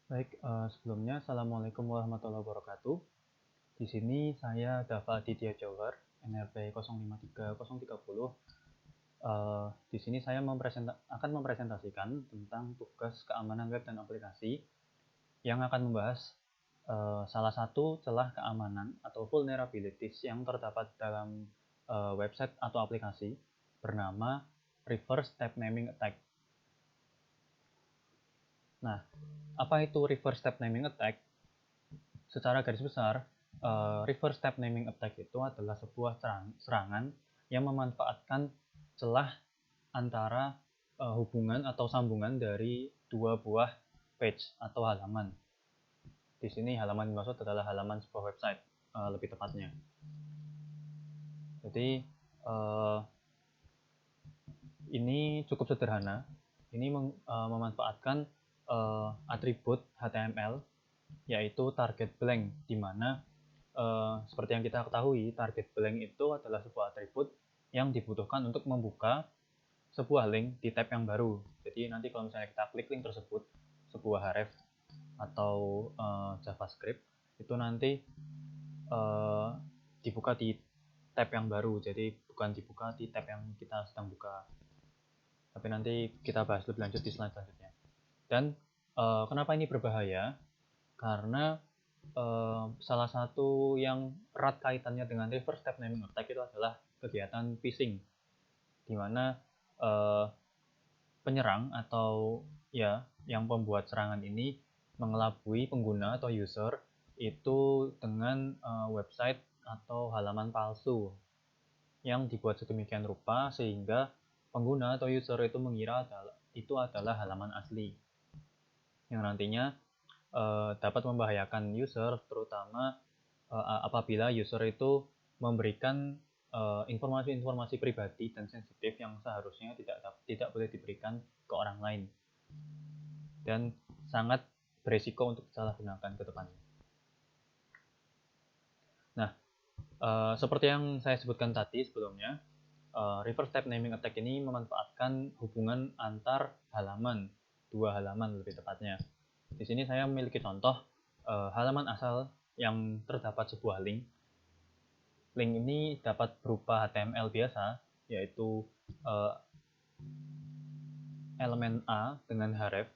Baik, sebelumnya Assalamualaikum warahmatullahi wabarakatuh. Di sini saya Dava Aditya Johar, NRP 053030. Di sini saya akan mempresentasikan tentang tugas keamanan web dan aplikasi yang akan membahas salah satu celah keamanan atau vulnerabilities yang terdapat dalam website atau aplikasi bernama Reverse Step Naming Attack. Nah, apa itu Reverse Step Naming Attack? Secara garis besar, reverse step naming attack itu adalah sebuah serangan yang memanfaatkan celah antara hubungan atau sambungan dari dua buah page atau halaman. Di sini halaman dimaksud adalah halaman sebuah website, lebih tepatnya. Jadi ini cukup sederhana. Ini memanfaatkan atribut HTML yaitu target blank, di mana seperti yang kita ketahui, target blank itu adalah sebuah atribut yang dibutuhkan untuk membuka sebuah link di tab yang baru. Jadi nanti kalau misalnya kita klik link tersebut, sebuah href atau JavaScript, itu nanti dibuka di tab yang baru. Jadi bukan dibuka di tab yang kita sedang buka. Tapi nanti kita bahas lebih lanjut di slide selanjutnya. Dan kenapa ini berbahaya? Karena salah satu yang erat kaitannya dengan reverse step naming attack itu adalah kegiatan phishing, di mana penyerang atau ya yang pembuat serangan ini mengelabui pengguna atau user itu dengan website atau halaman palsu yang dibuat sedemikian rupa sehingga pengguna atau user itu mengira itu adalah halaman asli, yang nantinya dapat membahayakan user, terutama apabila user itu memberikan informasi-informasi pribadi dan sensitif yang seharusnya tidak boleh diberikan ke orang lain, dan sangat beresiko untuk disalahgunakan ke depannya. Nah, seperti yang saya sebutkan tadi sebelumnya, reverse type naming attack ini memanfaatkan hubungan antar halaman, dua halaman lebih tepatnya. Di sini saya memiliki contoh halaman asal yang terdapat sebuah link. Link ini dapat berupa HTML biasa, yaitu elemen A dengan href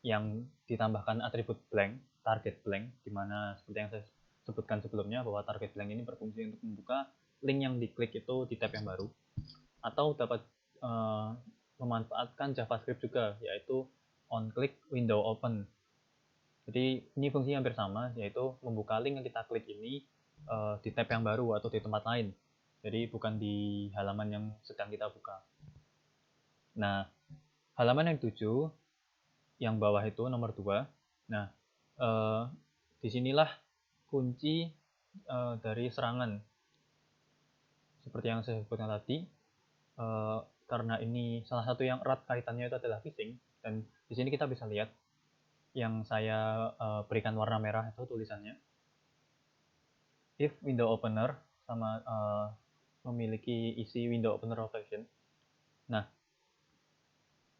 yang ditambahkan atribut blank, target blank, di mana seperti yang saya sebutkan sebelumnya bahwa target blank ini berfungsi untuk membuka link yang diklik itu di tab yang baru, atau dapat memanfaatkan JavaScript juga, yaitu onClick window open. Jadi ini fungsinya hampir sama, yaitu membuka link yang kita klik ini di tab yang baru atau di tempat lain. Jadi bukan di halaman yang sedang kita buka. Nah, halaman yang 7, yang bawah itu nomor 2. Nah, disinilah kunci dari serangan. Seperti yang saya sebutkan tadi, karena ini salah satu yang erat kaitannya itu adalah phishing, dan di sini kita bisa lihat yang saya berikan warna merah itu tulisannya. If window opener sama memiliki isi window opener location. Nah,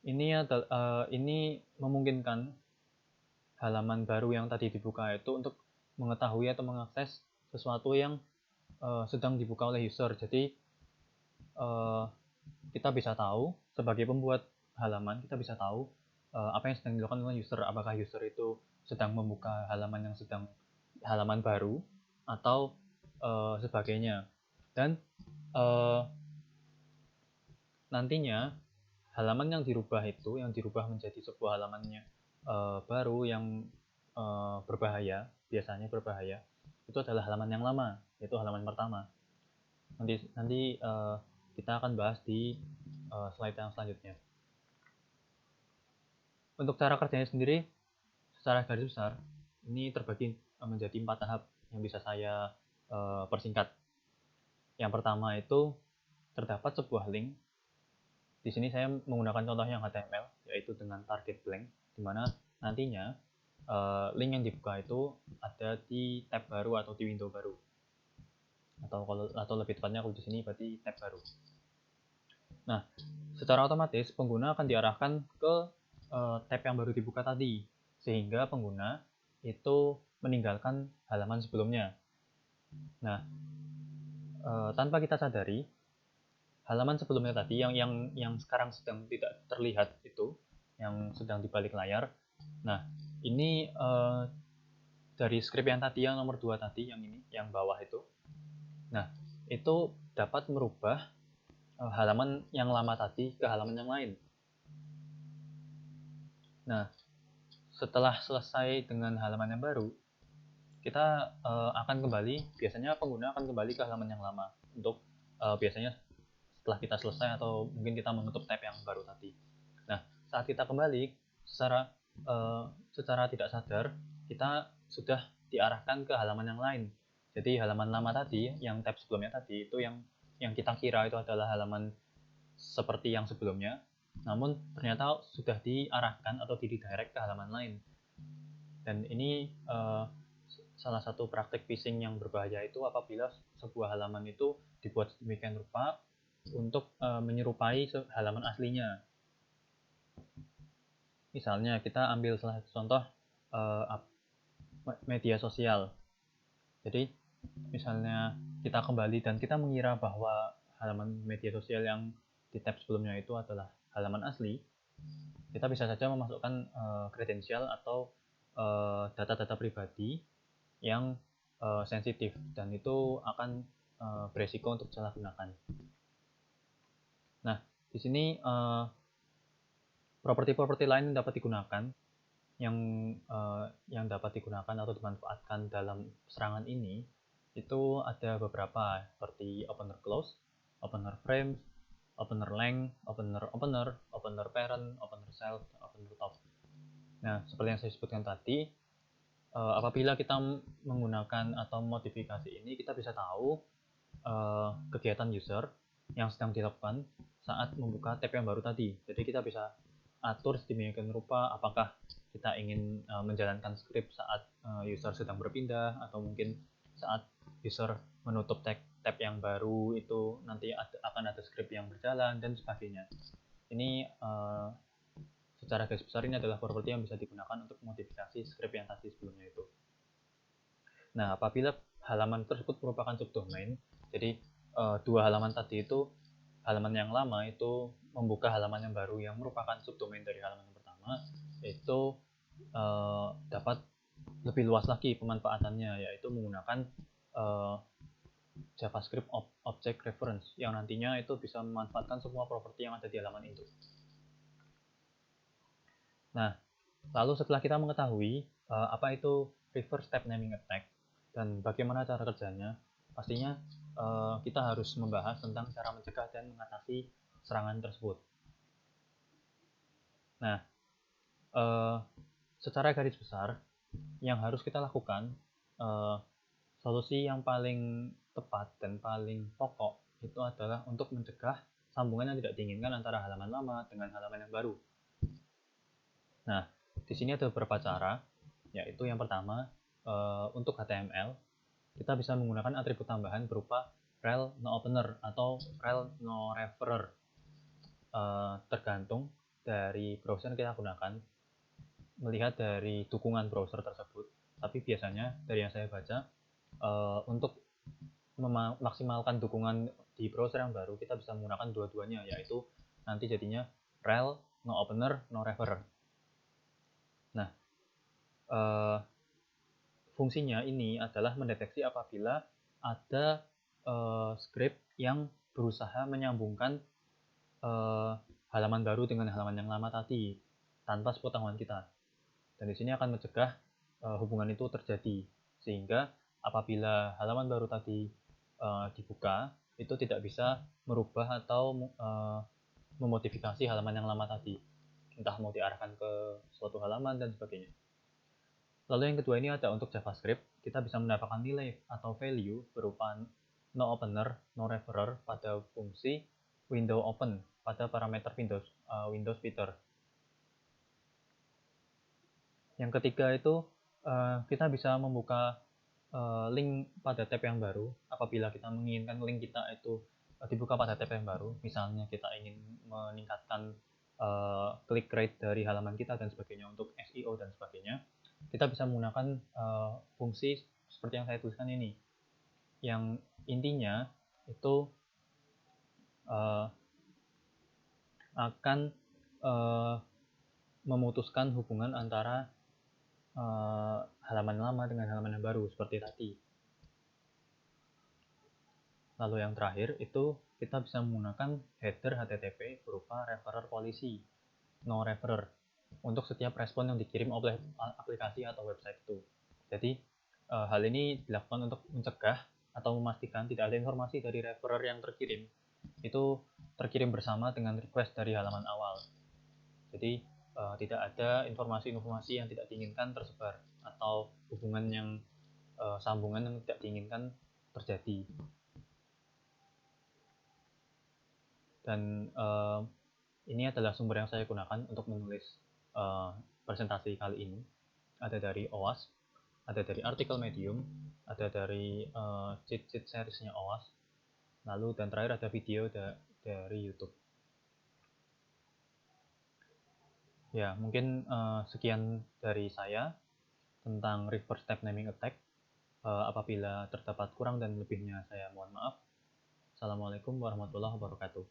ini memungkinkan halaman baru yang tadi dibuka itu untuk mengetahui atau mengakses sesuatu yang sedang dibuka oleh user. Jadi kita bisa tahu sebagai pembuat halaman, kita bisa tahu apa yang sedang dilakukan oleh user. Apakah user itu sedang membuka halaman baru atau sebagainya. Dan nantinya halaman yang dirubah menjadi sebuah halamannya baru yang berbahaya, biasanya berbahaya, itu adalah halaman yang lama, yaitu halaman pertama. Nanti kita akan bahas di slide yang selanjutnya. Untuk cara kerjanya sendiri, secara garis besar, ini terbagi menjadi 4 tahap yang bisa saya persingkat. Yang pertama itu terdapat sebuah link. Di sini saya menggunakan contoh yang HTML, yaitu dengan target blank, di mana nantinya link yang dibuka itu ada di tab baru atau di window baru, atau lebih tepatnya kalau di sini berarti tab baru. Nah, secara otomatis pengguna akan diarahkan ke tab yang baru dibuka tadi, sehingga pengguna itu meninggalkan halaman sebelumnya. Nah, tanpa kita sadari, halaman sebelumnya tadi yang sekarang sedang tidak terlihat itu, yang sedang di balik layar. Nah, ini dari script yang tadi, yang nomor 2 tadi, yang ini, yang bawah itu. Nah, itu dapat merubah halaman yang lama tadi ke halaman yang lain. Nah, setelah selesai dengan halaman yang baru, kita akan kembali, biasanya pengguna akan kembali ke halaman yang lama untuk biasanya setelah kita selesai atau mungkin kita menutup tab yang baru tadi. Nah, saat kita kembali secara tidak sadar, kita sudah diarahkan ke halaman yang lain. Jadi halaman lama tadi, yang tab sebelumnya tadi, itu yang kita kira itu adalah halaman seperti yang sebelumnya, namun ternyata sudah diarahkan atau diredirect ke halaman lain. Dan ini salah satu praktik phishing yang berbahaya itu apabila sebuah halaman itu dibuat sedemikian rupa untuk menyerupai halaman aslinya. Misalnya kita ambil salah satu contoh media sosial. Jadi misalnya kita kembali dan kita mengira bahwa halaman media sosial yang di tab sebelumnya itu adalah halaman asli, kita bisa saja memasukkan kredensial atau data-data pribadi yang sensitif, dan itu akan beresiko untuk disalahgunakan. Nah, di sini properti-properti lain yang dapat digunakan, yang dapat digunakan atau dimanfaatkan dalam serangan ini, itu ada beberapa, seperti opener close, opener frames, opener length, opener parent, opener self, dan opener top. Nah, seperti yang saya sebutkan tadi, apabila kita menggunakan atau modifikasi ini, kita bisa tahu kegiatan user yang sedang dilakukan saat membuka tab yang baru tadi. Jadi kita bisa atur sedemikian rupa apakah kita ingin menjalankan script saat user sedang berpindah, atau mungkin saat user menutup tab yang baru itu nanti akan ada script yang berjalan, dan sebagainya. Ini secara garis besar ini adalah properti yang bisa digunakan untuk modifikasi script yang tadi sebelumnya itu. Nah, apabila halaman tersebut merupakan subdomain, jadi dua halaman tadi itu, halaman yang lama itu membuka halaman yang baru yang merupakan subdomain dari halaman yang pertama, itu dapat lebih luas lagi pemanfaatannya, yaitu menggunakan JavaScript Object Reference yang nantinya itu bisa memanfaatkan semua properti yang ada di halaman itu. Nah, lalu setelah kita mengetahui apa itu reverse tab naming attack dan bagaimana cara kerjanya, pastinya kita harus membahas tentang cara mencegah dan mengatasi serangan tersebut. Nah, secara garis besar yang harus kita lakukan, solusi yang paling tepat dan paling pokok itu adalah untuk mencegah sambungan yang tidak diinginkan antara halaman lama dengan halaman yang baru. Nah, di sini ada beberapa cara, yaitu yang pertama, untuk HTML, kita bisa menggunakan atribut tambahan berupa rel no opener atau rel no referer. Tergantung dari browser yang kita gunakan, melihat dari dukungan browser tersebut. Tapi biasanya dari yang saya baca, untuk memaksimalkan dukungan di browser yang baru, kita bisa menggunakan dua-duanya, yaitu nanti jadinya rel no opener no referer. Nah, fungsinya ini adalah mendeteksi apabila ada script yang berusaha menyambungkan halaman baru dengan halaman yang lama tadi tanpa sepengetahuan kita. Dan di sini akan mencegah hubungan itu terjadi, sehingga apabila halaman baru tadi dibuka, itu tidak bisa merubah atau memodifikasi halaman yang lama tadi, entah mau diarahkan ke suatu halaman dan sebagainya. Lalu yang kedua ini ada untuk JavaScript, kita bisa mendapatkan nilai atau value berupa no opener, no referer pada fungsi window open pada parameter Windows Feature. Yang ketiga itu kita bisa membuka link pada tab yang baru apabila kita menginginkan link kita itu dibuka pada tab yang baru. Misalnya kita ingin meningkatkan click rate dari halaman kita dan sebagainya, untuk SEO dan sebagainya, kita bisa menggunakan fungsi seperti yang saya tuliskan ini, yang intinya itu akan memutuskan hubungan antara halaman lama dengan halaman yang baru seperti tadi. Lalu yang terakhir itu kita bisa menggunakan header HTTP berupa referrer polisi, no referrer, untuk setiap respon yang dikirim oleh aplikasi atau website itu. Jadi hal ini dilakukan untuk mencegah atau memastikan tidak ada informasi dari referrer yang terkirim itu terkirim bersama dengan request dari halaman awal. Jadi tidak ada informasi-informasi yang tidak diinginkan tersebar atau hubungan yang sambungan yang tidak diinginkan terjadi. Dan ini adalah sumber yang saya gunakan untuk menulis presentasi kali ini. Ada dari OWASP, ada dari artikel Medium, ada dari cheat-sheet seriesnya OWASP, lalu dan terakhir ada video dari YouTube. Ya, mungkin sekian dari saya tentang reverse type naming attack. Apabila terdapat kurang dan lebihnya saya mohon maaf. Assalamualaikum warahmatullahi wabarakatuh.